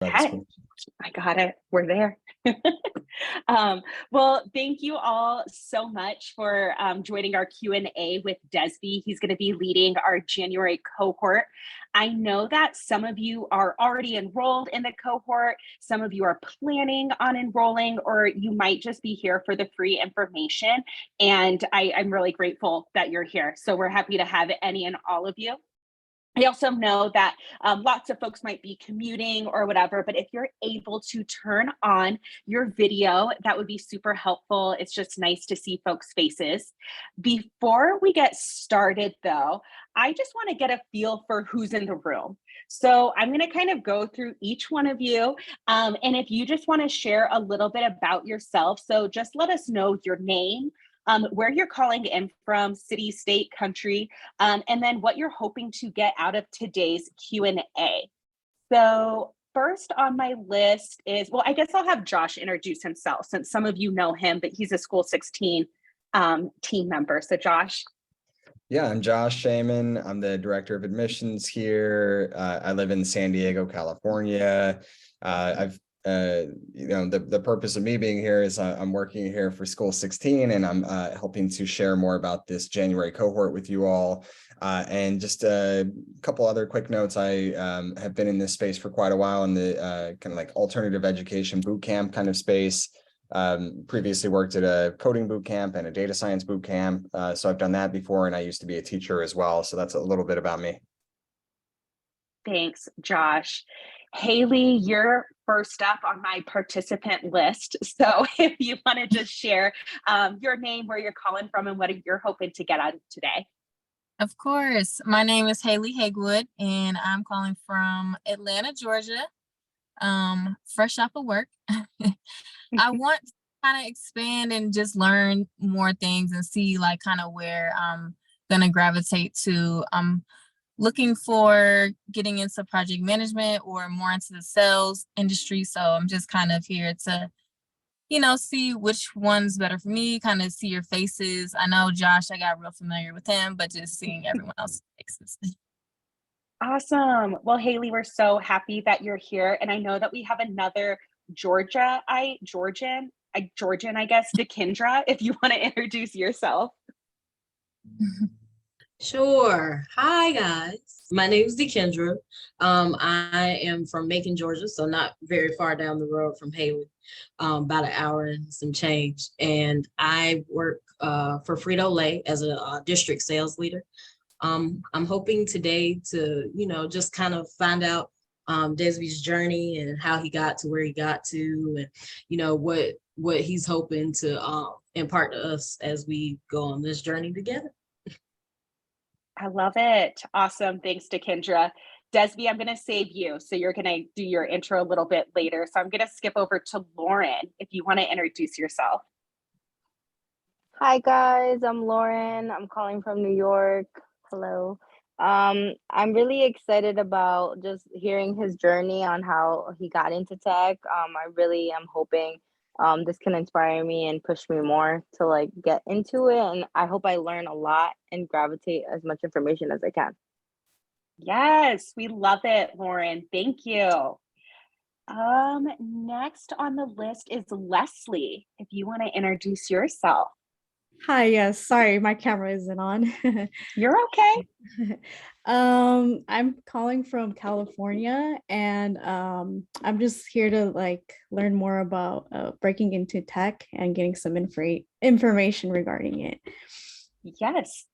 Okay, I got it. We're there. Well, thank you all so much for joining our Q&A with Dezbee. He's going to be leading our January cohort. I know that some of you are already enrolled in the cohort, some of you are planning on enrolling, or you might just be here for the free information. And I'm really grateful that you're here. So we're happy to have any and all of you. I also know that lots of folks might be commuting or whatever, but if you're able to turn on your video, that would be super helpful. It's just nice to see folks' faces. Before we get started though, I just want to get a feel for who's in the room. So I'm going to kind of go through each one of you. And if you just want to share a little bit about yourself, so just let us know your name, where you're calling in from, city, state, country, and then what you're hoping to get out of today's Q&A. So first on my list is, well, I guess I'll have Josh introduce himself since some of you know him, but he's a School 16 team member. So Josh. Yeah, I'm Josh Shaman. I'm the director of admissions here. I live in San Diego, California. The purpose of me being here is I'm working here for School 16, and I'm helping to share more about this January cohort with you all. And just a couple other quick notes. I have been in this space for quite a while in the kind of like alternative education boot camp kind of space. Previously worked at a coding boot camp and a data science boot camp. So I've done that before, and I used to be a teacher as well. So that's a little bit about me. Thanks, Josh. Haley, you're first up on my participant list. So if you want to just share your name, where you're calling from, and what you're hoping to get out of today. Of course. My name is Haley Hagewood, and I'm calling from Atlanta, Georgia, fresh off of work. I want to kind of expand and just learn more things and see like kind of where I'm going to gravitate to. I'm looking for getting into project management or more into the sales industry. So I'm just kind of here to, see which one's better for me, kind of see your faces. I know Josh, I got real familiar with him, but just seeing everyone else's faces. Awesome. Well, Haley, we're so happy that you're here. And I know that we have another Georgian, I guess, Dekendra, if you want to introduce yourself. Sure. Hi, guys. My name is Dekendra. I am from Macon, Georgia, so not very far down the road from Haley, about an hour and some change. And I work for Frito-Lay as a district sales leader. I'm hoping today to, just kind of find out Dezbee's journey and how he got to where he got to, and, what he's hoping to impart to us as we go on this journey together. I love it. Awesome. Thanks, Dekendra. Dezbee, I'm going to save you. So you're going to do your intro a little bit later. So I'm going to skip over to Lauren, if you want to introduce yourself. Hi, guys. I'm Lauren. I'm calling from New York. Hello. I'm really excited about just hearing his journey on how he got into tech. I really am hoping this can inspire me and push me more to like get into it. And I hope I learn a lot and gravitate as much information as I can. Yes, we love it, Lauren. Thank you. Next on the list is Leslie, if you want to introduce yourself. Hi, yes, sorry, my camera isn't on. You're okay. I'm calling from California, and I'm just here to like learn more about breaking into tech and getting some information regarding it. Yes,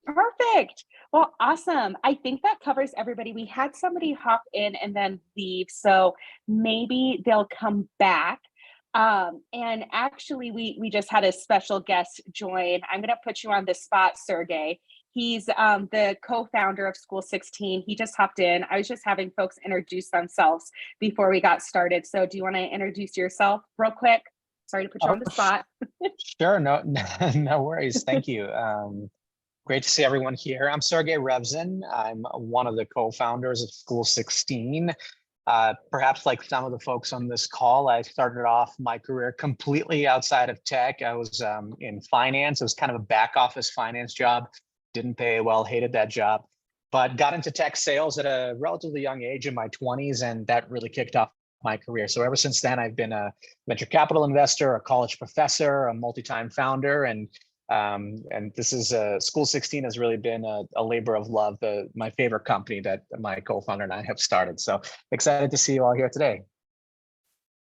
perfect. Well, awesome. I think that covers everybody. We had somebody hop in and then leave, so maybe they'll come back. And actually, we just had a special guest join. I'm going to put you on the spot, Sergey. He's the co-founder of School 16. He just hopped in. I was just having folks introduce themselves before we got started. So do you want to introduce yourself real quick? Sorry to put you on the spot. Sure, no worries. Thank you. Great to see everyone here. I'm Sergey Revzin. I'm one of the co-founders of School 16. Perhaps like some of the folks on this call, I started off my career completely outside of tech. I was in finance. It was kind of a back office finance job. Didn't pay well, hated that job, but got into tech sales at a relatively young age in my 20s. And that really kicked off my career. So ever since then, I've been a venture capital investor, a college professor, a multi-time founder, and this is School16 has really been a labor of love, my favorite company that my co-founder and I have started. So excited to see you all here today.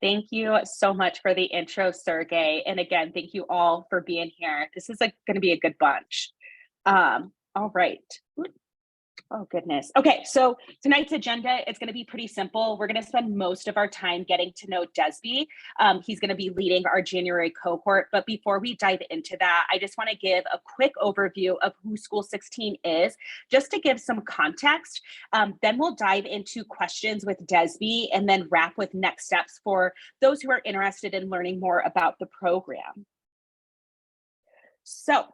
Thank you so much for the intro, Sergey. And again, thank you all for being here. This is going to be a good bunch. All right. Oh, goodness. Okay, so tonight's agenda, it's going to be pretty simple. We're going to spend most of our time getting to know Dezbee. He's going to be leading our January cohort. But before we dive into that, I just want to give a quick overview of who School16 is, just to give some context. Then we'll dive into questions with Dezbee and then wrap with next steps for those who are interested in learning more about the program. So,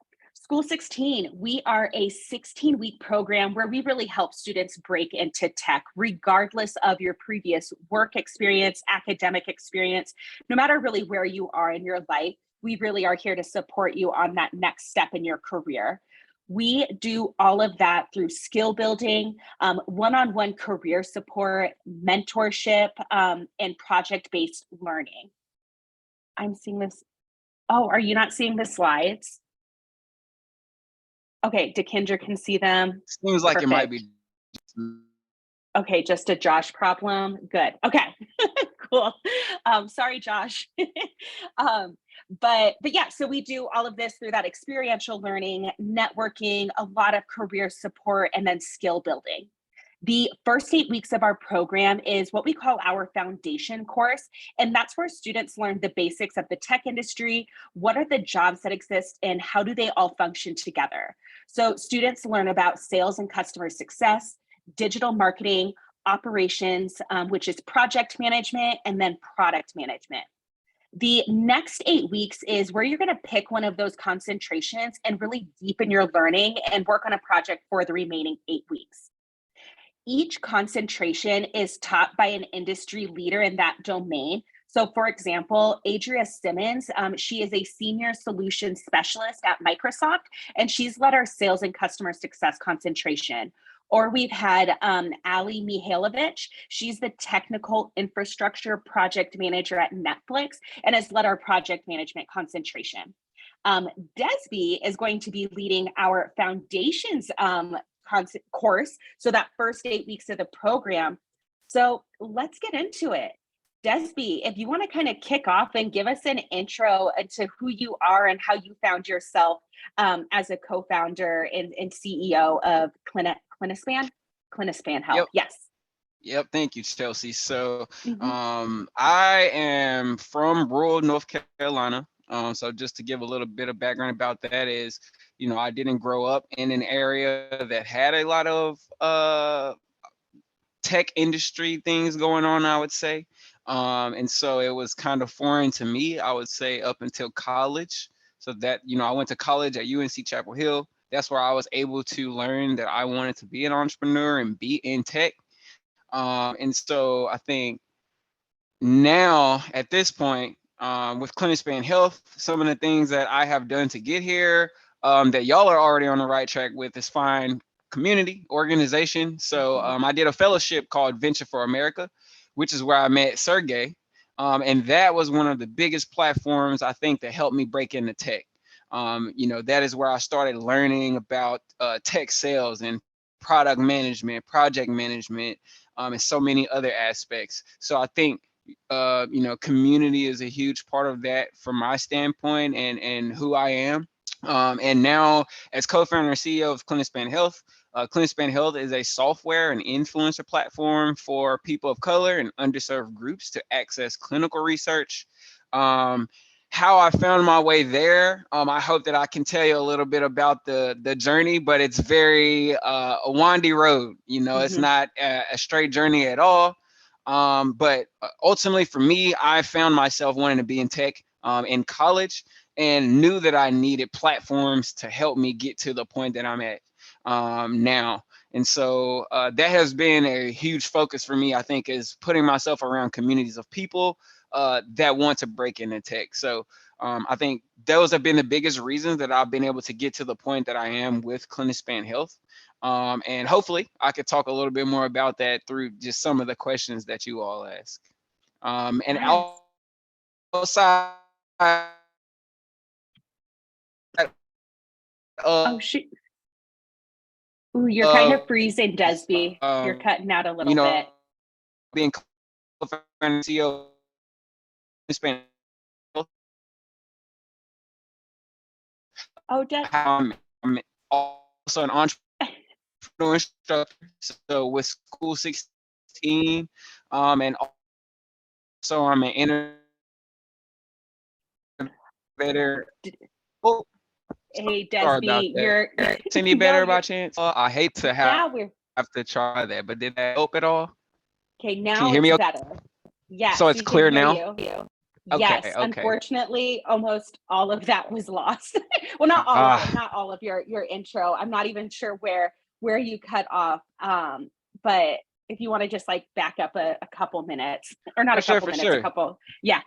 School16, we are a 16-week program where we really help students break into tech, regardless of your previous work experience, academic experience, no matter really where you are in your life. We really are here to support you on that next step in your career. We do all of that through skill building, one-on-one career support, mentorship, and project-based learning. I'm seeing this. Oh, are you not seeing the slides? Okay, Dekendra can see them. Seems like Perfect. It might be. Okay, just a Josh problem. Good. Okay, cool. Sorry, Josh. But yeah, so we do all of this through that experiential learning, networking, a lot of career support, and then skill building. The first 8 weeks of our program is what we call our foundation course. And that's where students learn the basics of the tech industry. What are the jobs that exist and how do they all function together? So students learn about sales and customer success, digital marketing, operations, which is project management, and then product management. The next 8 weeks is where you're going to pick one of those concentrations and really deepen your learning and work on a project for the remaining 8 weeks. Each concentration is taught by an industry leader in that domain. So for example, Adria Simmons, she is a senior solutions specialist at Microsoft, and she's led our sales and customer success concentration. Or we've had Ali Mihailovich. She's the technical infrastructure project manager at Netflix and has led our project management concentration. Dezbee is going to be leading our foundations course, so that first 8 weeks of the program. So let's get into it. Dezbee, if you want to kind of kick off and give us an intro into who you are and how you found yourself as a co-founder and CEO of CliniSpan Health. Yep. Yes. Yep. Thank you, Chelsea. So I am from rural North Carolina. So just to give a little bit of background about that is, I didn't grow up in an area that had a lot of tech industry things going on, I would say. And so it was kind of foreign to me, I would say, up until college. So that, I went to college at UNC Chapel Hill. That's where I was able to learn that I wanted to be an entrepreneur and be in tech. And so I think now at this point, with CliniSpan Health, some of the things that I have done to get here, that y'all are already on the right track with, is find community organization. So I did a fellowship called Venture for America, which is where I met Sergey. And that was one of the biggest platforms, I think, that helped me break into tech. That is where I started learning about tech sales and product management, project management, and so many other aspects. So I think community is a huge part of that from my standpoint and who I am. And now as co-founder and CEO of CliniSpan Health, CliniSpan Health is a software and influencer platform for people of color and underserved groups to access clinical research. How I found my way there, I hope that I can tell you a little bit about the journey, but it's very a windy road. It's not a straight journey at all. But ultimately for me, I found myself wanting to be in tech in college and knew that I needed platforms to help me get to the point that I'm at now. And so that has been a huge focus for me, I think, is putting myself around communities of people that want to break into tech. So I think those have been the biggest reasons that I've been able to get to the point that I am with CliniSpan Health. And hopefully I could talk a little bit more about that through just some of the questions that you all ask. And Yes. outside Oh, of, shoot. Ooh, you're kind of freezing, Dezbee. You're cutting out a little you know, bit. being co-founder CEO CliniSpan Health, Oh, I'm also an entrepreneur instructor. So with School16, and also I'm an innovator. Oh, hey, sorry about Dezbee, that. you're Any no, better by you're chance? I hate to now we're have to try that, but did that help at all? okay. Can you Now hear it's me? better. Yes, So it's we can clear hear now? you. Okay, Yes, okay. unfortunately, almost all of that was lost. Well, not all of it, Ah, not all of your intro. I'm not even sure where you cut off. But if you want to just like back up a couple minutes, or not for a sure, couple for minutes, a sure. couple, yeah.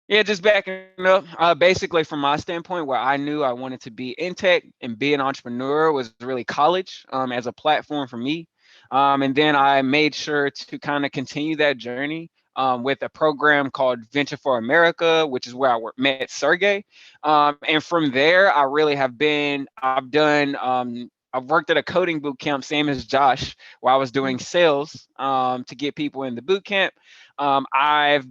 Yeah, just backing up. Basically, from my standpoint, where I knew I wanted to be in tech and be an entrepreneur was really college, as a platform for me. And then I made sure to kind of continue that journey, with a program called Venture for America, which is where I met Sergey. And from there, I really have been, I've worked at a coding boot camp, same as Josh, where I was doing sales, to get people in the boot camp. I've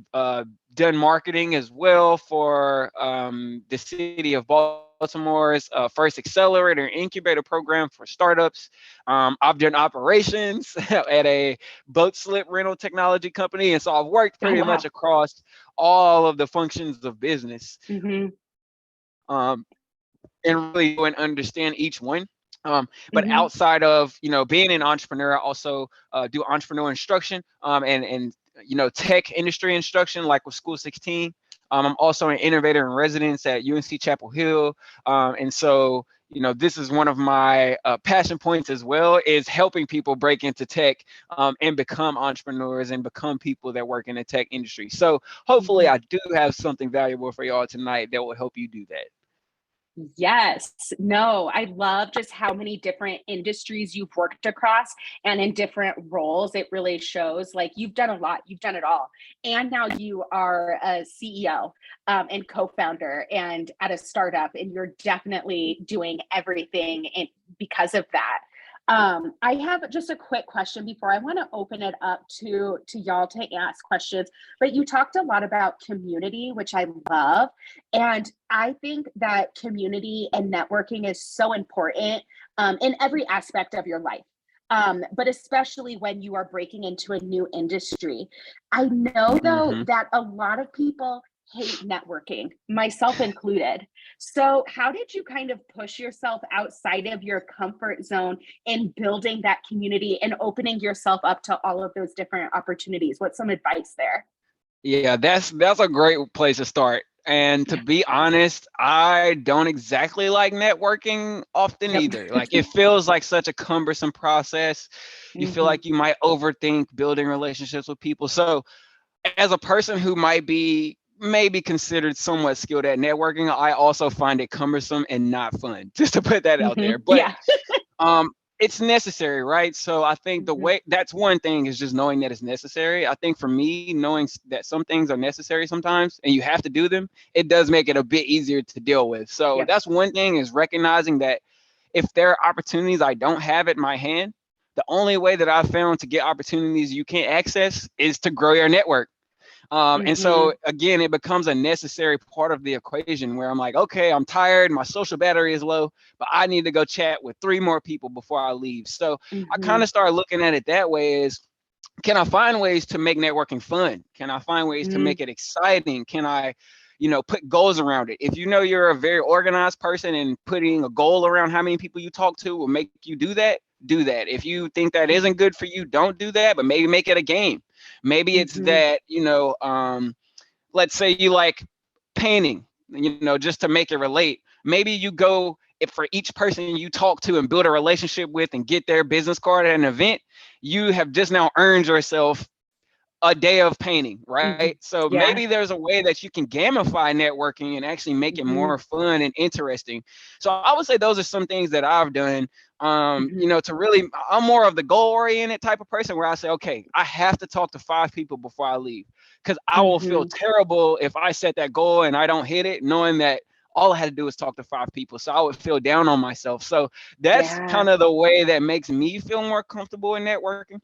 done marketing as well for, the city of Baltimore's first accelerator incubator program for startups. I've done operations at a boat slip rental technology company. And so I've worked Oh, pretty much wow. across all of the functions of business, Mm-hmm. um, and really go and understand each one. But Mm-hmm. outside of, being an entrepreneur, I also do entrepreneur instruction, and tech industry instruction, like with School16. I'm also an innovator in residence at UNC Chapel Hill, and so this is one of my passion points as well, is helping people break into tech, and become entrepreneurs and become people that work in the tech industry. So hopefully, I do have something valuable for y'all tonight that will help you do that. Yes. No, I love just how many different industries you've worked across and in different roles. It really shows like you've done a lot, you've done it all. And now you are a CEO, and co founder and at a startup, and you're definitely doing everything because of that. I have just a quick question before I want to open it up to y'all to ask questions. But you talked a lot about community, which I love. And I think that community and networking is so important, in every aspect of your life. But especially when you are breaking into a new industry. I know, though, Hmm. that a lot of people hate networking, myself included. So, how did you kind of push yourself outside of your comfort zone in building that community and opening yourself up to all of those different opportunities? What's some advice there? Yeah, that's a great place to start. And to be honest, I don't exactly like networking often Yep. either. Like, it feels like such a cumbersome process. You feel Hmm. like you might overthink building relationships with people. So, as a person who might be maybe considered somewhat skilled at networking, I also find it cumbersome and not fun, just to put that out Hmm. there. But Yeah. um it's necessary, right? So I think the Hmm. way, that's one thing, is just knowing that it's necessary. I think for me, knowing that some things are necessary sometimes and you have to do them, it does make it a bit easier to deal with. So Yep. that's one thing, is recognizing that if there are opportunities I don't have at my hand, the only way that I've found to get opportunities you can't access is to grow your network. And Hmm. so again, it becomes a necessary part of the equation, where I'm like, okay, I'm tired, my social battery is low, but I need to go chat with 3 more people before I leave. So I kind Hmm. of started looking at it that way: is, can I find ways to make networking fun? Can I find ways to make it exciting? Can I, put goals around it? If you know you're a very organized person, and putting a goal around how many people you talk to will make you do that, do that. If you think that isn't good for you, don't do that, but maybe make it a game. Maybe it's Hmm. that, let's say you like painting, just to make it relate. Maybe you go, if for each person you talk to and build a relationship with and get their business card at an event, you have just now earned yourself a day of painting, Hmm. right? So Yeah. maybe there's a way that you can gamify networking and actually make it Hmm. more fun and interesting. So I would say those are some things that I've done. Hmm. To really, I'm more of the goal oriented type of person, where I say, okay, I have to talk to 5 people before I leave. because I will feel terrible if I set that goal and I don't hit it, knowing that all I had to do was talk to 5 people. So I would feel down on myself. So that's kind of the way that makes me feel more comfortable in networking.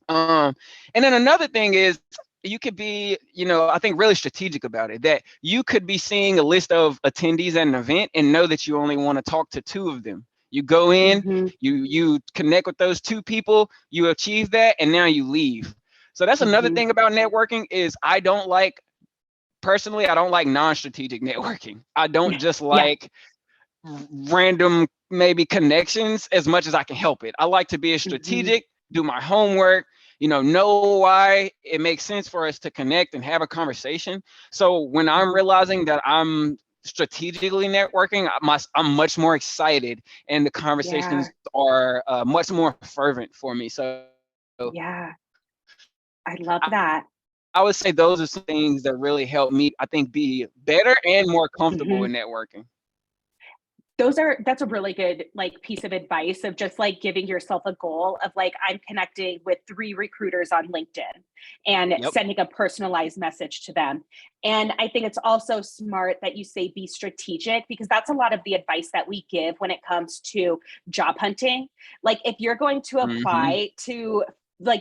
And then another thing is, you could be, I think really strategic about it, that you could be seeing a list of attendees at an event and know that you only want to talk to 2 of them. You go in, you connect with those 2 people, you achieve that, and now you leave. So that's another thing about networking is personally, I don't like non-strategic networking. I don't just like random maybe connections as much as I can help it. I like to be a strategic, do my homework, know why it makes sense for us to connect and have a conversation. So when I'm realizing that I'm strategically networking, I'm much more excited, and the conversations are much more fervent for me. So yeah, I love that. I would say those are some things that really help me, I think, be better and more comfortable in networking. That's a really good piece of advice of just giving yourself a goal of I'm connecting with 3 recruiters on LinkedIn and sending a personalized message to them. And I think it's also smart that you say be strategic, because that's a lot of the advice that we give when it comes to job hunting. If you're going to apply to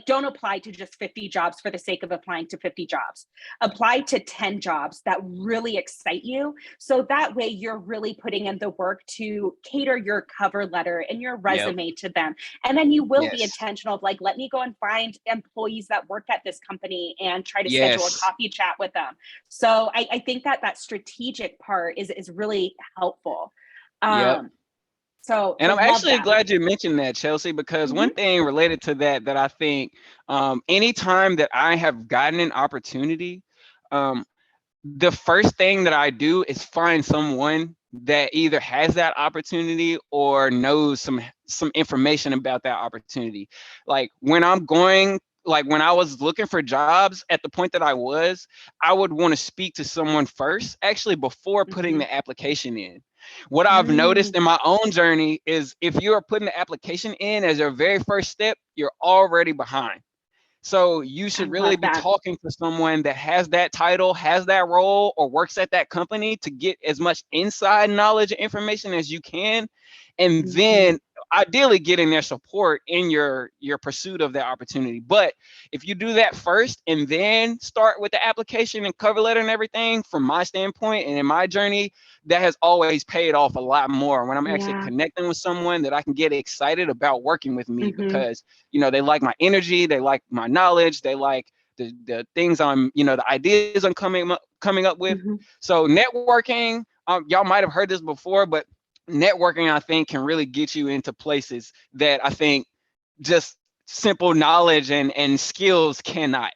don't apply to just 50 jobs for the sake of applying to 50 jobs. Apply to 10 jobs that really excite you. So that way you're really putting in the work to cater your cover letter and your resume to them. And then you will be intentional of let me go and find employees that work at this company and try to schedule a coffee chat with them. So I think that strategic part is really helpful. So, and I'm actually glad you mentioned that, Chelsea, because one thing related to that I think anytime that I have gotten an opportunity, the first thing that I do is find someone that either has that opportunity or knows some information about that opportunity. When I was looking for jobs at the point that I would want to speak to someone first, actually, before putting the application in. What I've noticed in my own journey is if you are putting the application in as your very first step, you're already behind. So you should really be talking to someone that has that title, has that role, or works at that company to get as much inside knowledge and information as you can. And then ideally getting their support in your pursuit of that opportunity. But if you do that first and then start with the application and cover letter and everything, from my standpoint and in my journey, that has always paid off a lot more when I'm actually connecting with someone that I can get excited about working with me, because they like my energy, they like my knowledge, they like the things I'm, the ideas I'm coming up with. So networking, y'all might have heard this before, but networking, I think, can really get you into places that I think just simple knowledge and skills cannot.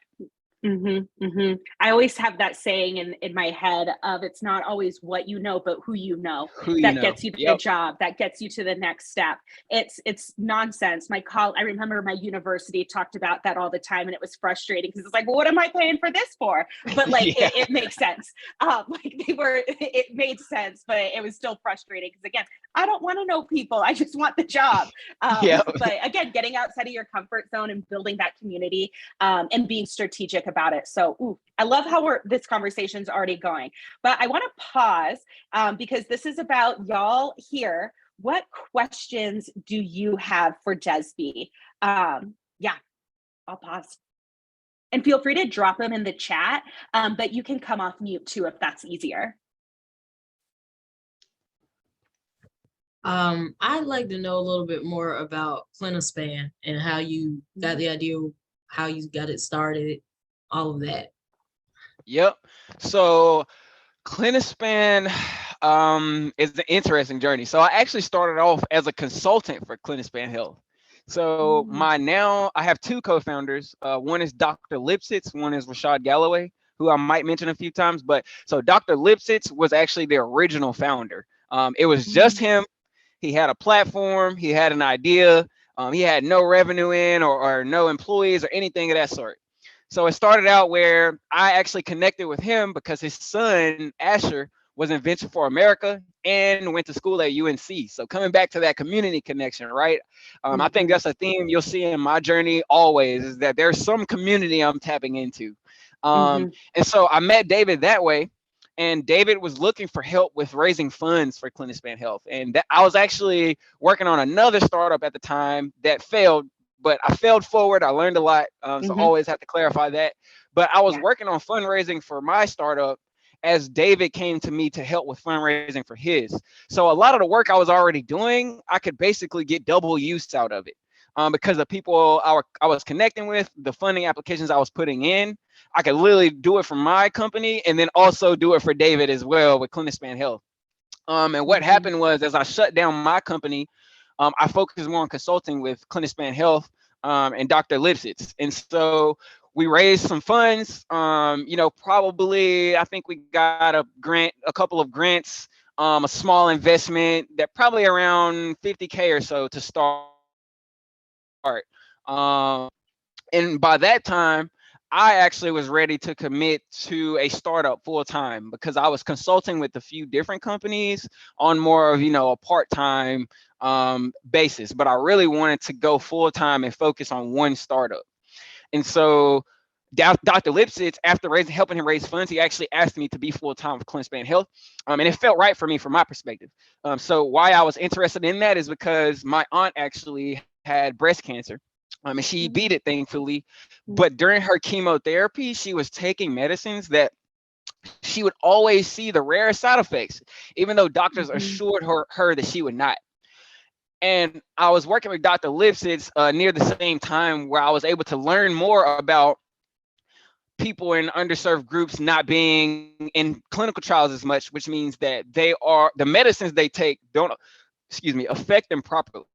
I always have that saying in my head of, it's not always what you know, but who you know that gets you the job, that gets you to the next step. It's nonsense. I remember my university talked about that all the time, and it was frustrating because it's well, what am I paying for this for? But it makes sense. It made sense, but it was still frustrating because, again, I don't want to know people. I just want the job. But again, getting outside of your comfort zone and building that community and being strategic about it. So I love how this conversation's already going, but I want to pause because this is about y'all here. What questions do you have for Dezbee? I'll pause. And feel free to drop them in the chat, but you can come off mute too if that's easier. I'd like to know a little bit more about CliniSpan and how you got the idea, how you got it started, all of that. Yep. So CliniSpan is an interesting journey. So I actually started off as a consultant for CliniSpan Health. So I have 2 co-founders. One is Dr. Lipsitz, one is Rashad Galloway, who I might mention a few times. But so Dr. Lipsitz was actually the original founder. It was just him. He had a platform. He had an idea. He had no revenue in or no employees or anything of that sort. So it started out where I actually connected with him because his son, Asher, was in Venture for America and went to school at UNC. So coming back to that community connection, right? I think that's a theme you'll see in my journey always, is that there's some community I'm tapping into. And so I met David that way. And David was looking for help with raising funds for CliniSpan Health. And that I was actually working on another startup at the time that failed, but I failed forward. I learned a lot. So always have to clarify that. But I was working on fundraising for my startup as David came to me to help with fundraising for his. So a lot of the work I was already doing, I could basically get double use out of it. Because the people I was connecting with, the funding applications I was putting in, I could literally do it for my company and then also do it for David as well with CliniSpan Health. And what happened was, as I shut down my company, I focused more on consulting with CliniSpan Health and Dr. Lipsitz. And so we raised some funds, probably, I think we got a couple of grants, a small investment that probably around 50K or so to start. And by that time, I actually was ready to commit to a startup full time because I was consulting with a few different companies on more of, a part-time basis, but I really wanted to go full time and focus on one startup. And so Dr. Lipsitz, after helping him raise funds, he actually asked me to be full time with CliniSpan Health. And it felt right for me from my perspective. So why I was interested in that is because my aunt actually had breast cancer. And she beat it, thankfully. But during her chemotherapy, she was taking medicines that she would always see the rare side effects, even though doctors assured her that she would not. And I was working with Dr. Lipsitz near the same time where I was able to learn more about people in underserved groups not being in clinical trials as much, which means that the medicines they take don't, affect them properly.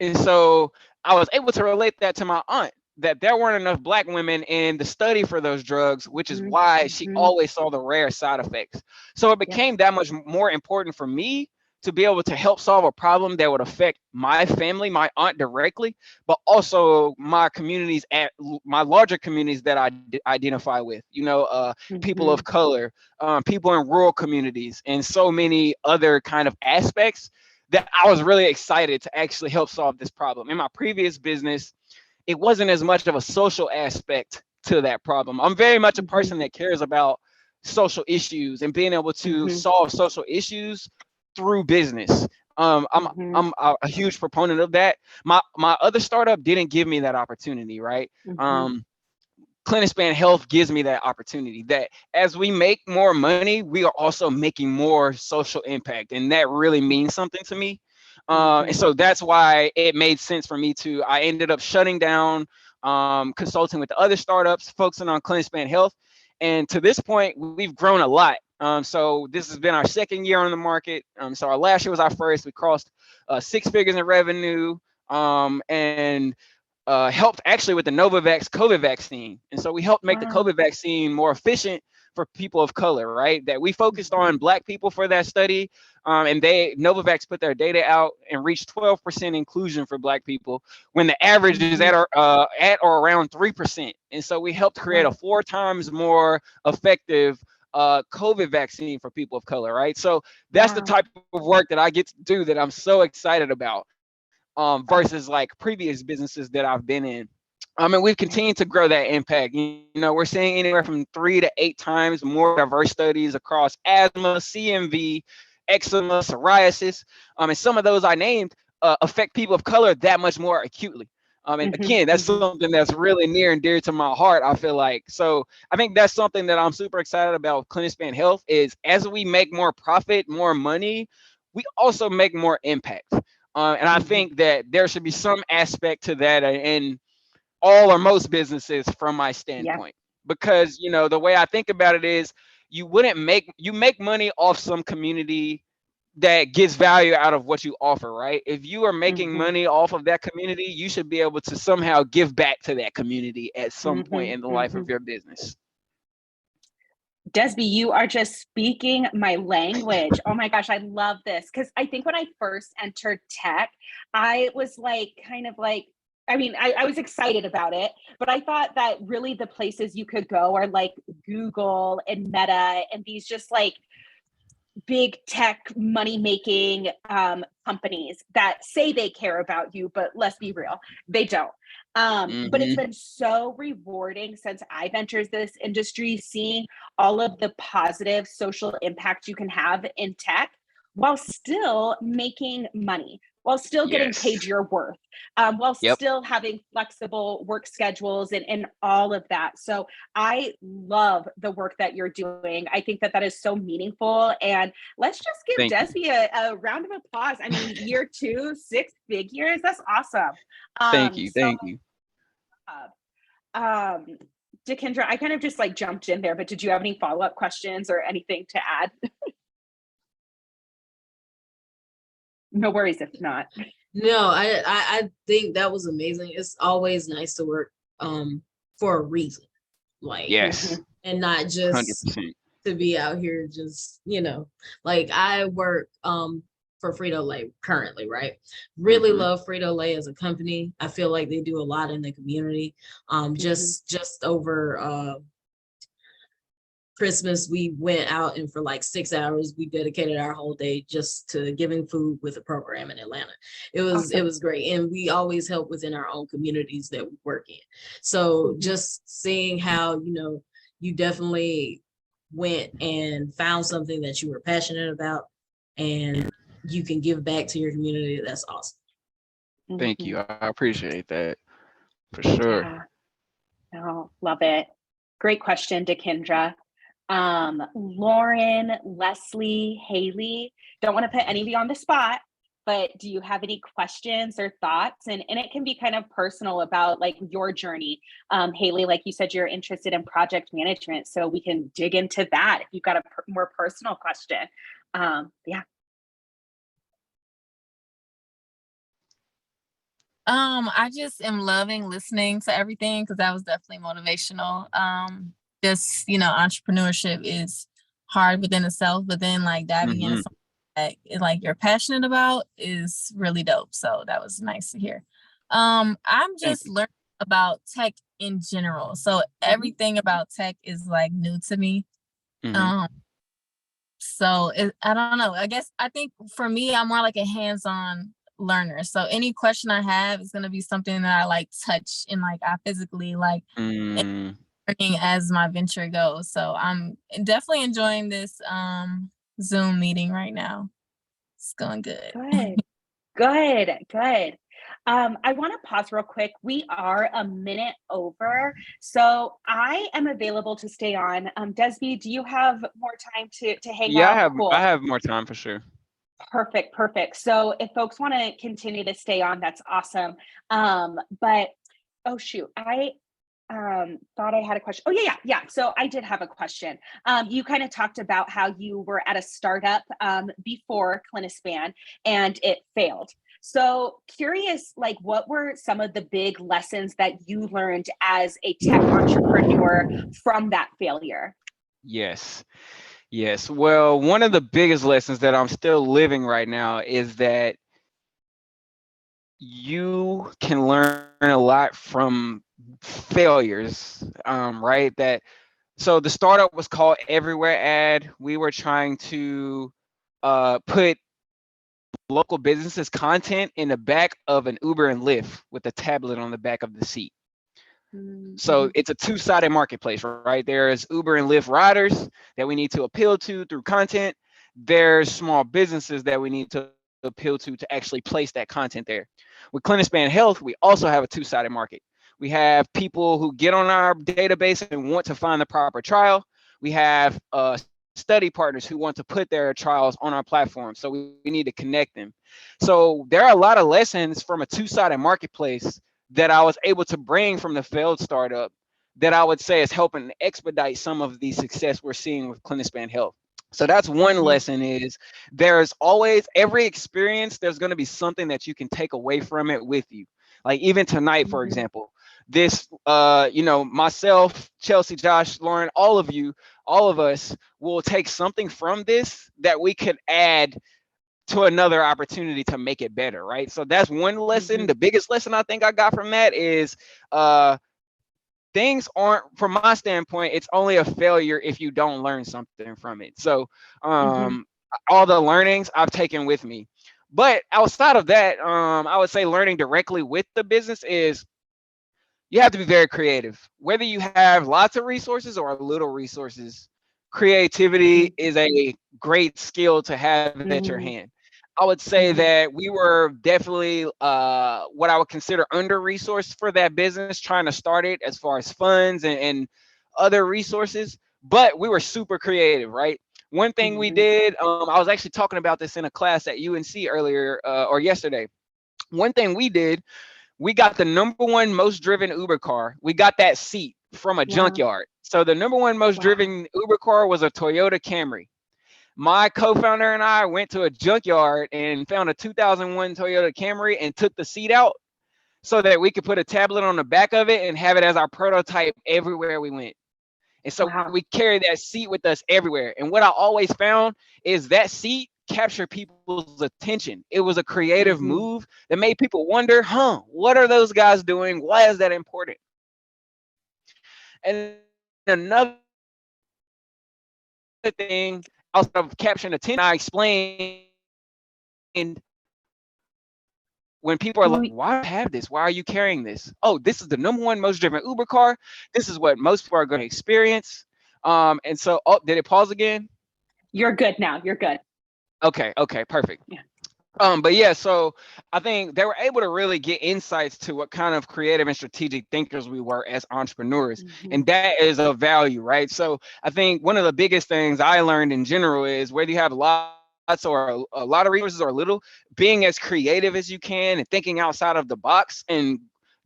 And so I was able to relate that to my aunt, that there weren't enough Black women in the study for those drugs, which is why she always saw the rare side effects. So it became that much more important for me to be able to help solve a problem that would affect my family, my aunt directly, but also my communities, my larger communities that I identify with, people of color, people in rural communities, and so many other kind of aspects that I was really excited to actually help solve this problem. In my previous business, it wasn't as much of a social aspect to that problem. I'm very much a person that cares about social issues and being able to solve social issues through business. I'm a huge proponent of that. My other startup didn't give me that opportunity, right? CliniSpan Health gives me that opportunity, that as we make more money, we are also making more social impact. And that really means something to me. And so that's why it made sense for me I ended up shutting down, consulting with the other startups, focusing on CliniSpan Health. And to this point, we've grown a lot. So this has been our second year on the market. So our last year was our first. We crossed 6 figures in revenue, and helped actually with the Novavax COVID vaccine. And so we helped make the COVID vaccine more efficient for people of color, right? That we focused on Black people for that study. And Novavax put their data out and reached 12% inclusion for Black people when the average is at or around 3%. And so we helped create a 4 times more effective COVID vaccine for people of color, right? So that's the type of work that I get to do that I'm so excited about. Versus like previous businesses that I've been in. And we've continued to grow that impact. We're seeing anywhere from 3 to 8 times more diverse studies across asthma, CMV, eczema, psoriasis. And some of those I named affect people of color that much more acutely. And again, that's something that's really near and dear to my heart, I feel like. So I think that's something that I'm super excited about with CliniSpan Health is as we make more profit, more money, we also make more impact. And I think that there should be some aspect to that in all or most businesses from my standpoint, because, the way I think about it is you make money off some community that gets value out of what you offer, right? If you are making money off of that community, you should be able to somehow give back to that community at some point in the life of your business. Dezbee, you are just speaking my language. Oh my gosh, I love this. Because I think when I first entered tech, I was I was excited about it, but I thought that really the places you could go are like Google and Meta and these just like big tech money-making companies that say they care about you, but let's be real, they don't. But it's been so rewarding since I've entered this industry, seeing all of the positive social impact you can have in tech while still making money, while still getting paid Yes. your worth, while Yep. still having flexible work schedules and all of that. So I love the work that you're doing. I think that that is so meaningful. And let's just give Thank you. Dezbee a round of applause. I mean, year 2, 6 figures. That's awesome. Thank you. So Thank you. Dekendra, I kind of just like jumped in there, but did you have any follow-up questions or anything to add? No worries if not. No, I think that was amazing. It's always nice to work for a reason, like, Yes. and not just 100%. to be out here just, like I work for Frito-Lay currently, right? Really love Frito-Lay as a company. I feel like they do a lot in the community. Just over Christmas, we went out and for like 6 hours, we dedicated our whole day just to giving food with a program in Atlanta. It was great. And we always help within our own communities that we work in. So just seeing how, you definitely went and found something that you were passionate about and you can give back to your community. That's awesome. Thank you. I appreciate that for sure. Yeah. No, love it. Great question, Dekendra. Lauren, Leslie, Haley, don't want to put any of you on the spot, but do you have any questions or thoughts? And it can be kind of personal about like your journey. Haley, like you said, you're interested in project management, so we can dig into that if you've got a more personal question. Yeah. I just am loving listening to everything because that was definitely motivational. Just, entrepreneurship is hard within itself, but then like diving into something that like you're passionate about is really dope. So that was nice to hear. I'm just learning about tech in general. So everything about tech is like new to me. So I don't know. I think for me, I'm more like a hands-on learner. So any question I have is going to be something that I like touch and like I physically like learning as my venture goes. So I'm definitely enjoying this Zoom meeting right now. It's going good. Good. I want to pause real quick. We are a minute over, so I am available to stay on. Dezbee, do you have more time to hang out? Cool. I have more time for sure. Perfect. So if folks want to continue to stay on, that's awesome. But oh shoot, I thought I had a question. Oh yeah. So I did have a question. You kind of talked about how you were at a startup before CliniSpan and it failed. So curious, like what were some of the big lessons that you learned as a tech entrepreneur from that failure? Yes. Well, one of the biggest lessons that I'm still living right now is that you can learn a lot from failures, right? So the startup was called Everywhere Ad. We were trying to put local businesses content in the back of an Uber and Lyft with a tablet on the back of the seat. So it's a two-sided marketplace, right? There's Uber and Lyft riders that we need to appeal to through content. There's small businesses that we need to appeal to actually place that content there. With CliniSpan Health, we also have a two-sided market. We have people who get on our database and want to find the proper trial. We have study partners who want to put their trials on our platform. So we need to connect them. So there are a lot of lessons from a two-sided marketplace that I was able to bring from the failed startup that I would say is helping expedite some of the success we're seeing with CliniSpan Health. So that's one lesson is there's always every experience, there's going to be something that you can take away from it with you. Like even tonight, for example, this, myself, Chelsea, Josh, Lauren, all of us will take something from this that we could add to another opportunity to make it better, right? So that's one lesson. The biggest lesson I think I got from that is things aren't, from my standpoint, it's only a failure if you don't learn something from it. So all the learnings I've taken with me. But outside of that, I would say learning directly with the business is you have to be very creative. Whether you have lots of resources or little resources, creativity is a great skill to have at your Mhm. hand. I would say Mhm. that we were definitely what I would consider under resourced for that business, trying to start it as far as funds and other resources, but we were super creative, right? One thing we Mhm. did, I was actually talking about this in a class at UNC earlier or yesterday. One thing we did, we got the number one most driven Uber car. We got that seat from a Wow. junkyard. So the number one most Wow. driven Uber car was a Toyota Camry. My co-founder and I went to a junkyard and found a 2001 Toyota Camry and took the seat out so that we could put a tablet on the back of it and have it as our prototype everywhere we went. And so Wow. we carry that seat with us everywhere. And what I always found is that seat captured people's attention. It was a creative Mhm. move that made people wonder, what are those guys doing? Why is that important? And another thing, outside of capturing attention, I explained when people are like, Well, why do you have this? Why are you carrying this? Oh, this is the number one most driven Uber car. This is what most people are going to experience. And so, oh, did it pause again? you're good now. You're good. Okay, perfect. Yeah. But yeah, so I think they were able to really get insights to what kind of creative and strategic thinkers we were as entrepreneurs. Mhm. And that is of value, right? So I think one of the biggest things I learned in general is whether you have lots or a lot of resources or little, being as creative as you can and thinking outside of the box and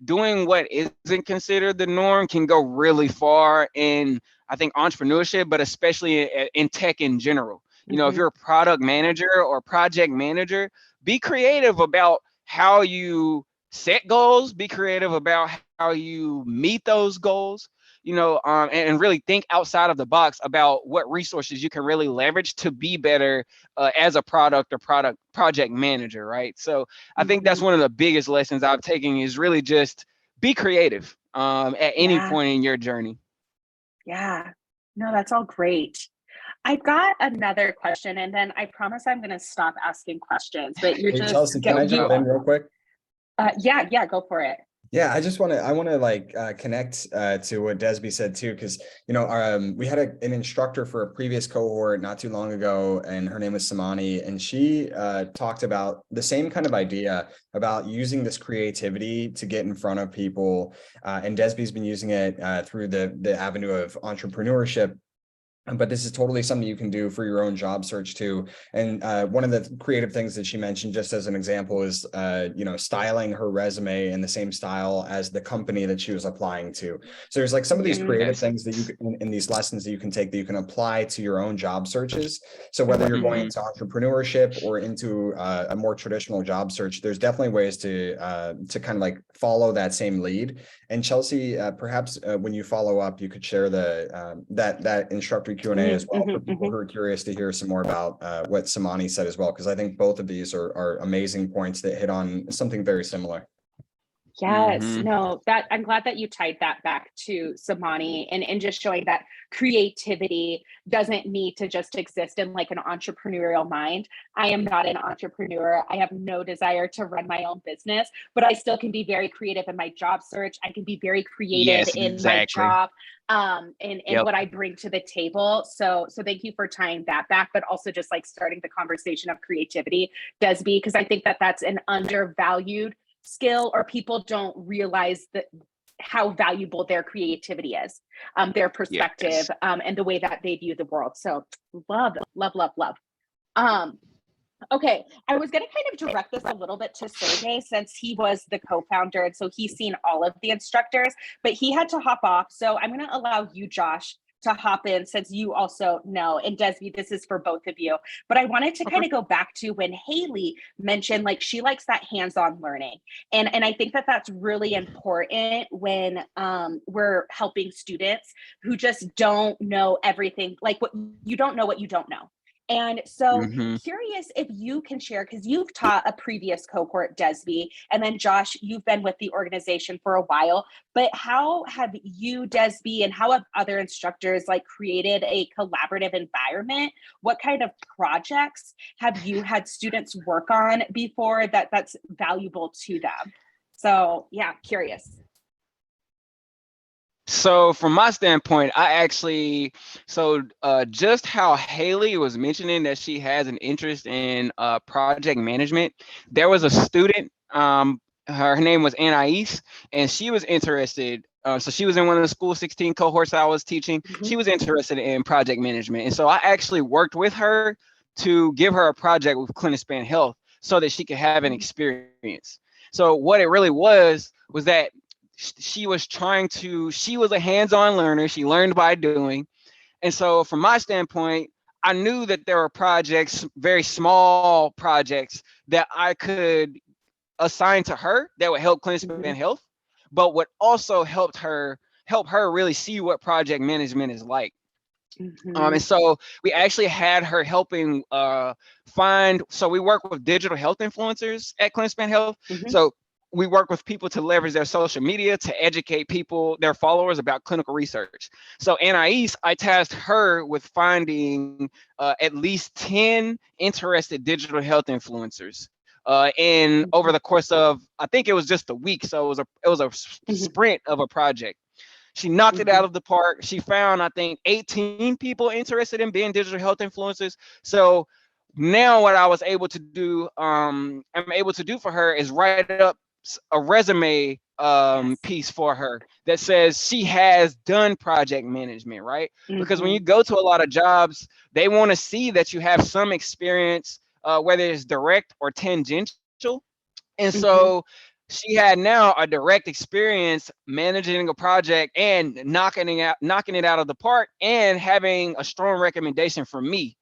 doing what isn't considered the norm can go really far in, I think, entrepreneurship, but especially in tech in general. You know, if Mhm. you're a product manager or project manager, be creative about how you set goals, be creative about how you meet those goals, and really think outside of the box about what resources you can really leverage to be better as a product or project manager, right? So I think that's Mhm. one of the biggest lessons I've taken is really just be creative at any Yeah. point in your journey. Yeah. No, that's all great. I've got another question, and then I promise I'm going to stop asking questions. But you're Hey, just Chelsea, can go. I You. jump in real quick? Yeah. Go for it. Yeah, I want to like connect to what Dezbee said too, because we had an instructor for a previous cohort not too long ago, and her name was Samani, and she talked about the same kind of idea about using this creativity to get in front of people, and Dezbee's been using it through the avenue of entrepreneurship. But this is totally something you can do for your own job search too. And one of the creative things that she mentioned, just as an example, is styling her resume in the same style as the company that she was applying to. So there's like some of these creative Yes. things that you can, in these lessons that you can take that you can apply to your own job searches. So whether you're going into entrepreneurship or into a more traditional job search, there's definitely ways to kind of like follow that same lead. And Chelsea, perhaps when you follow up, you could share the that instructor Q&A as well for people who are curious to hear some more about what Samani said as well, because I think both of these are amazing points that hit on something very similar. Yes, no, that I'm glad that you tied that back to Samani and just showing that creativity doesn't need to just exist in like an entrepreneurial mind. I am not an entrepreneur. I have no desire to run my own business, but I still can be very creative in my job search. I can be very creative Yes, in my exactly. job and Yep. what I bring to the table. So thank you for tying that back, but also just like starting the conversation of creativity, Dezbee, because I think that that's an undervalued skill, or people don't realize that how valuable their creativity is, their perspective, Yes. and the way that they view the world. So love. Um, okay, I was going to kind of direct this a little bit to Sergey since he was the co-founder, and so he's seen all of the instructors, but he had to hop off. So I'm going to allow you, Josh, to hop in since you also know. And Dezbee, this is for both of you. But I wanted to kind of go back to when Haley mentioned like she likes that hands-on learning, and I think that that's really important when we're helping students who just don't know everything. Like what you don't know, what you don't know. And so curious if you can share, because you've taught a previous cohort, Dezbee, and then Josh, you've been with the organization for a while, but how have you, Dezbee, and how have other instructors like created a collaborative environment? What kind of projects have you had students work on before that's valuable to them? So yeah, curious. So from my standpoint, I actually, just how Haley was mentioning that she has an interest in project management, there was a student, her name was Anais, and she was interested. So she was in one of the School 16 cohorts I was teaching. She was interested in project management. And so I actually worked with her to give her a project with CliniSpan Health so that she could have an experience. So what it really was that she was a hands-on learner. She learned by doing. And so from my standpoint, I knew that there were projects, very small projects that I could assign to her that would help CliniSpan Health, but would also help her really see what project management is like. And so we actually had her helping so we work with digital health influencers at CliniSpan Health. So we work with people to leverage their social media to educate people, their followers, about clinical research. So Anais, I tasked her with finding at least 10 interested digital health influencers. And over the course of, I think it was just a week, so it was a sprint of a project. She knocked it out of the park. She found, I think, 18 people interested in being digital health influencers. So now what I was able to do, I'm able to do for her is write up a resume piece for her that says she has done project management, right? Because when you go to a lot of jobs, they want to see that you have some experience, whether it's direct or tangential. And so she had now a direct experience managing a project and knocking it out of the park and having a strong recommendation from me.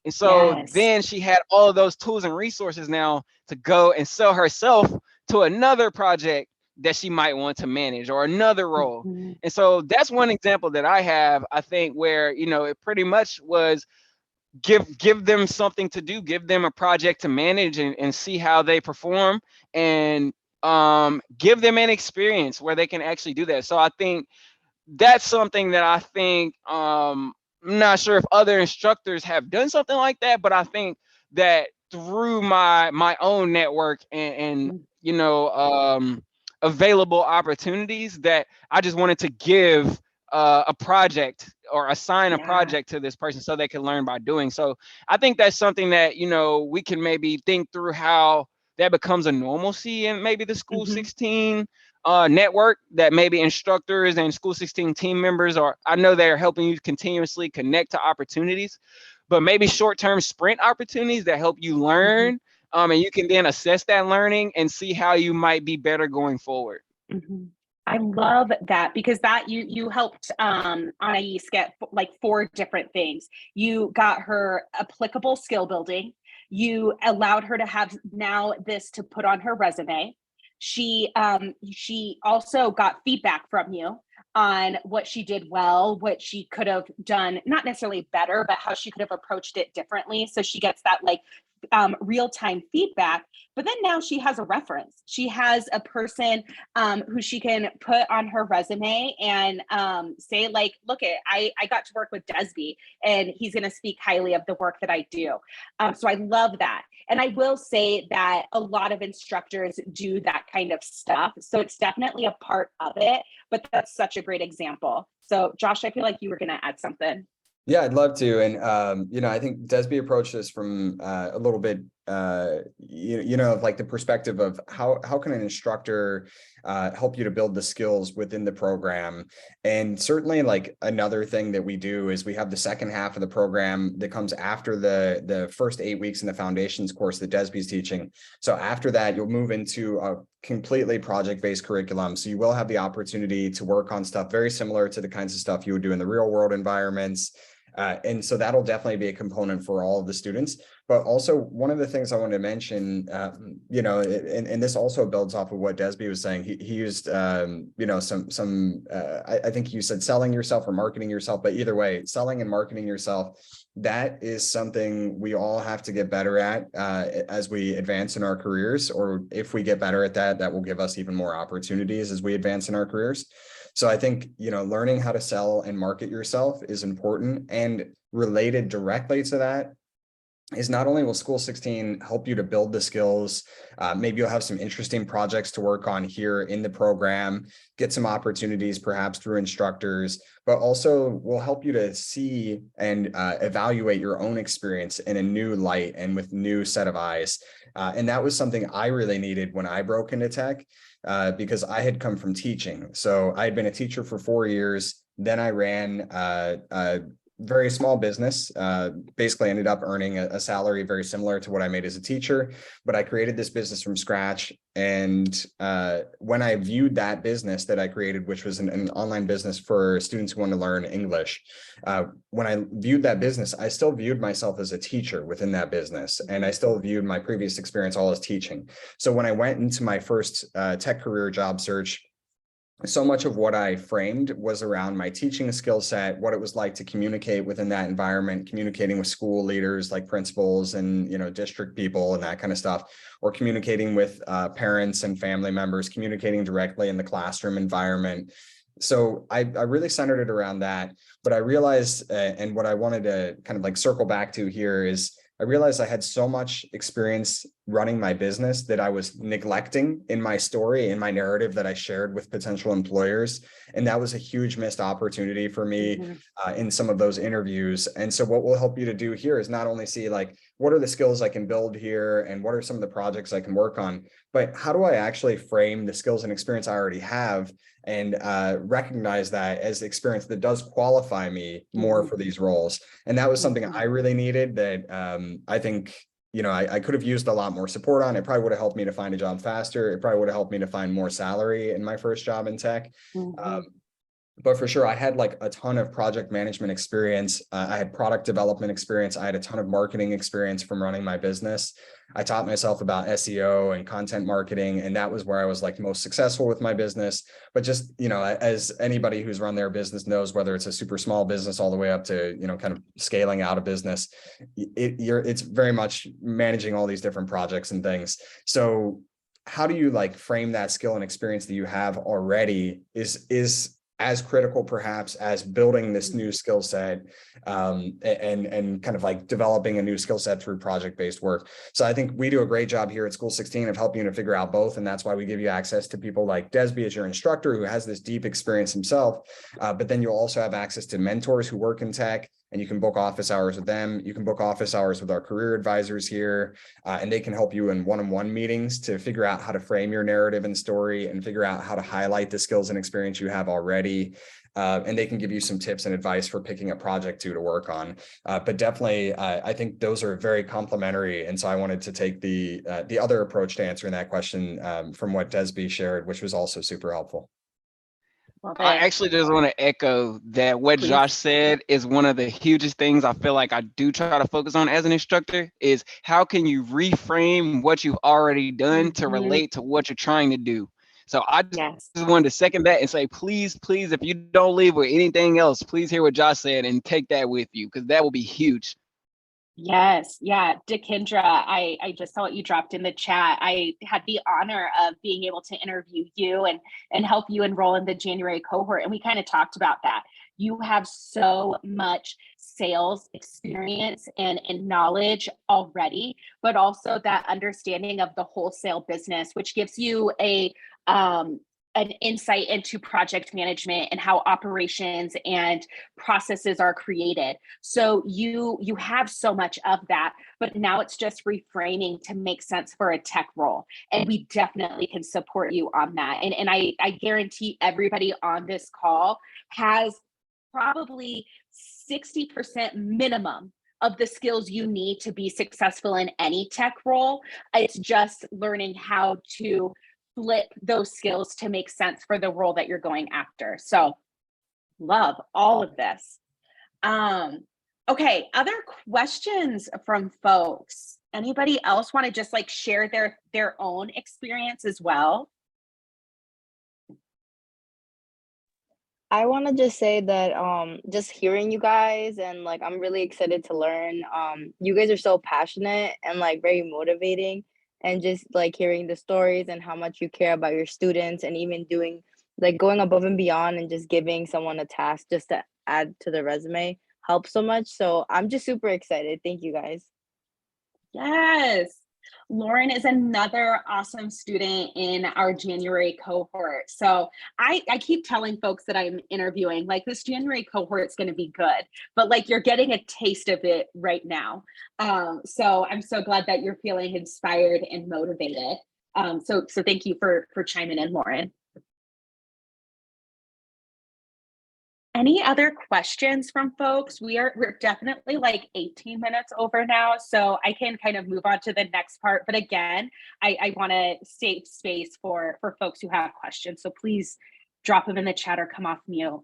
And so then she had all of those tools and resources now to go and sell herself to another project that she might want to manage or another role. And so that's one example that I have, I think, where, it pretty much was give them something to do, give them a project to manage and see how they perform, and give them an experience where they can actually do that. So I think that's something that I think, I'm not sure if other instructors have done something like that, but I think that through my own network and available opportunities, that I just wanted to give a project or assign a project to this person so they can learn by doing. So I think that's something that, we can maybe think through how that becomes a normalcy in maybe the School 16 network, that maybe instructors and School 16 team members I know they're helping you continuously connect to opportunities, but maybe short-term sprint opportunities that help you learn, and you can then assess that learning and see how you might be better going forward. I love that, because that you helped Anais get like 4 different things. You got her applicable skill building. You allowed her to have now this to put on her resume. She also got feedback from you on what she did well, what she could have done, not necessarily better, but how she could have approached it differently. So she gets that like real-time feedback. But then now she has a reference. She has a person who she can put on her resume and say, like, look, I got to work with Dezbee, and he's going to speak highly of the work that I do. So I love that. And I will say that a lot of instructors do that kind of stuff. So it's definitely a part of it, but that's such a great example. So Josh, I feel like you were going to add something. Yeah, I'd love to. And, I think Dezbee approached this from a little bit, like the perspective of how can an instructor help you to build the skills within the program. And certainly, like, another thing that we do is we have the second half of the program that comes after the first 8 weeks in the foundations course that Dezbee's teaching. So after that, you'll move into a completely project-based curriculum. So you will have the opportunity to work on stuff very similar to the kinds of stuff you would do in the real world environments. And so that'll definitely be a component for all of the students. But also, one of the things I want to mention, and this also builds off of what Dezbee was saying. He used, I think you said selling yourself or marketing yourself, but either way, selling and marketing yourself, that is something we all have to get better at as we advance in our careers. Or if we get better at that, that will give us even more opportunities as we advance in our careers. So I think, learning how to sell and market yourself is important. And related directly to that is not only will School 16 help you to build the skills, maybe you'll have some interesting projects to work on here in the program, get some opportunities perhaps through instructors, but also will help you to see and evaluate your own experience in a new light and with new set of eyes. And that was something I really needed when I broke into tech, because I had come from teaching. So I had been a teacher for 4 years. Then I ran a very small business, basically ended up earning a salary very similar to what I made as a teacher, but I created this business from scratch. And when I viewed that business that I created, which was an online business for students who want to learn English, when I viewed that business, I still viewed myself as a teacher within that business. And I still viewed my previous experience all as teaching. So when I went into my first tech career job search, so much of what I framed was around my teaching skill set, what it was like to communicate within that environment, communicating with school leaders like principals and, district people and that kind of stuff, or communicating with parents and family members, communicating directly in the classroom environment. So I really centered it around that. But I realized, and what I wanted to kind of like circle back to here is, I realized I had so much experience running my business that I was neglecting in my story, in my narrative that I shared with potential employers. And that was a huge missed opportunity for me in some of those interviews. And so what we'll help you to do here is not only see like, what are the skills I can build here and what are some of the projects I can work on, but how do I actually frame the skills and experience I already have and recognize that as experience that does qualify me more for these roles. And that was something I really needed that I think, I could have used a lot more support on. It probably would have helped me to find a job faster. It probably would have helped me to find more salary in my first job in tech. But for sure, I had like a ton of project management experience. I had product development experience. I had a ton of marketing experience from running my business. I taught myself about SEO and content marketing, and that was where I was like most successful with my business. But just, as anybody who's run their business knows, whether it's a super small business all the way up to, kind of scaling out a business, it's very much managing all these different projects and things. So how do you like frame that skill and experience that you have already is as critical perhaps as building this new skill set and kind of like developing a new skill set through project-based work. So I think we do a great job here at School 16 of helping you to figure out both. And that's why we give you access to people like Dezbee as your instructor, who has this deep experience himself. But then you'll also have access to mentors who work in tech, and you can book office hours with them. You can book office hours with our career advisors here, and they can help you in one-on-one meetings to figure out how to frame your narrative and story and figure out how to highlight the skills and experience you have already. And they can give you some tips and advice for picking a project to work on. But definitely, I think those are very complementary. And so I wanted to take the other approach to answering that question from what Dezbee shared, which was also super helpful. I actually just want to echo that what Josh said is one of the hugest things I feel like I do try to focus on as an instructor is how can you reframe what you've already done to relate to what you're trying to do. So I just wanted to second that and say, please, if you don't leave with anything else, please hear what Josh said and take that with you, because that will be huge. Yes. Yeah. Dekendra, I just saw what you dropped in the chat. I had the honor of being able to interview you and help you enroll in the January cohort. And we kind of talked about that. You have so much sales experience and knowledge already, but also that understanding of the wholesale business, which gives you an insight into project management and how operations and processes are created. So you have so much of that, but now it's just reframing to make sense for a tech role. And we definitely can support you on that. And I guarantee everybody on this call has probably 60% minimum of the skills you need to be successful in any tech role. It's just learning how to flip those skills to make sense for the role that you're going after. So love all of this. Okay, other questions from folks? Anybody else want to just like share their own experience as well? I want to just say that just hearing you guys and like I'm really excited to learn. You guys are so passionate and like very motivating, and just like hearing the stories and how much you care about your students and even doing like going above and beyond and just giving someone a task just to add to the resume helps so much. So I'm just super excited. Thank you guys. Yes. Lauren is another awesome student in our January cohort. So I keep telling folks that I'm interviewing, like, this January cohort is going to be good, but like, you're getting a taste of it right now. So I'm so glad that you're feeling inspired and motivated. So thank you for chiming in, Lauren. Any other questions from folks? We're definitely like 18 minutes over now, so I can kind of move on to the next part. But again, I want to save space for folks who have questions. So please drop them in the chat or come off mute.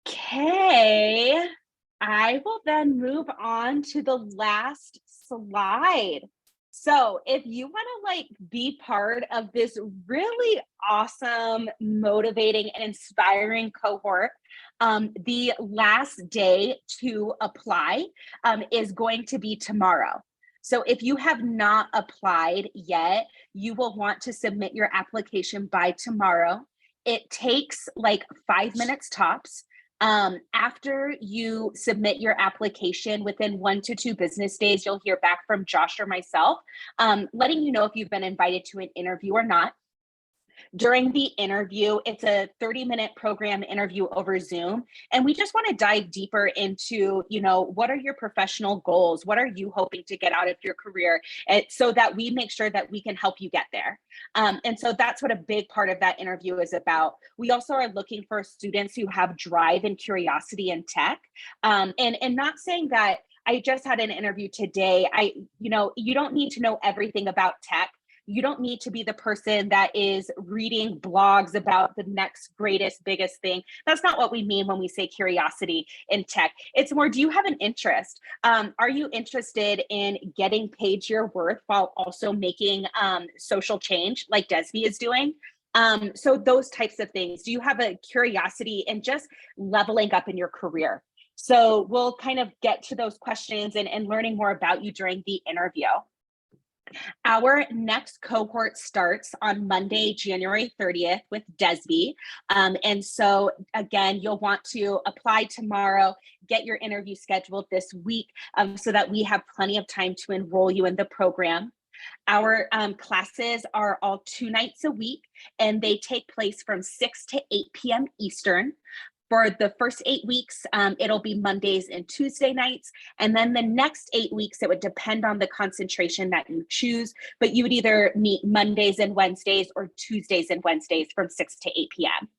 Okay, I will then move on to the last slide. So if you want to like be part of this really awesome, motivating, and inspiring cohort, the last day to apply is going to be tomorrow. So if you have not applied yet, you will want to submit your application by tomorrow. It takes like 5 minutes tops. After you submit your application, within 1 to 2 business days, you'll hear back from Josh or myself, letting you know if you've been invited to an interview or not. During the interview, it's a 30-minute program interview over Zoom. And we just want to dive deeper into, what are your professional goals? What are you hoping to get out of your career? And so that we make sure that we can help you get there. And so that's what a big part of that interview is about. We also are looking for students who have drive and curiosity in tech. And not saying that I just had an interview today. You don't need to know everything about tech. You don't need to be the person that is reading blogs about the next greatest, biggest thing. That's not what we mean when we say curiosity in tech. It's more, do you have an interest? Are you interested in getting paid your worth while also making social change like Dezbee is doing? So those types of things. Do you have a curiosity in just leveling up in your career? So we'll kind of get to those questions and learning more about you during the interview. Our next cohort starts on Monday, January 30th with Dezbee. And so again, you'll want to apply tomorrow, get your interview scheduled this week so that we have plenty of time to enroll you in the program. Our classes are all 2 nights a week, and they take place from 6 to 8 p.m. Eastern. For the first 8 weeks, it'll be Mondays and Tuesday nights. And then the next 8 weeks, it would depend on the concentration that you choose, but you would either meet Mondays and Wednesdays or Tuesdays and Wednesdays from 6 to 8 p.m.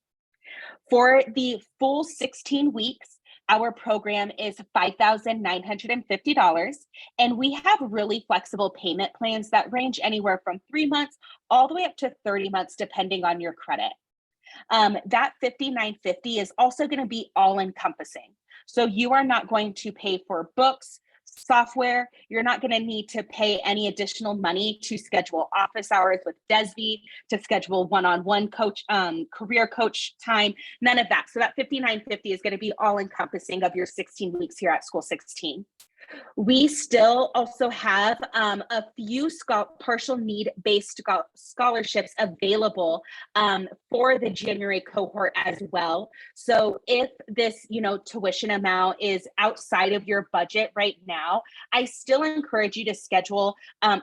For the full 16 weeks, our program is $5,950, and we have really flexible payment plans that range anywhere from 3 months all the way up to 30 months, depending on your credit. That $5,950 is also going to be all encompassing. So you are not going to pay for books, software. You're not going to need to pay any additional money to schedule office hours with Dezbee, to schedule one-on-one coach, career coach time, none of that. So that $5,950 is going to be all encompassing of your 16 weeks here at School 16. We still also have a few partial need-based scholarships available for the January cohort as well. So if this, tuition amount is outside of your budget right now, I still encourage you to schedule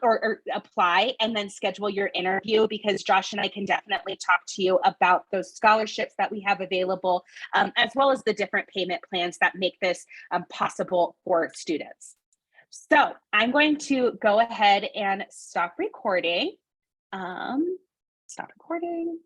or apply and then schedule your interview, because Josh and I can definitely talk to you about those scholarships that we have available, as well as the different payment plans that make this possible for students. So I'm going to go ahead and stop recording. Stop recording.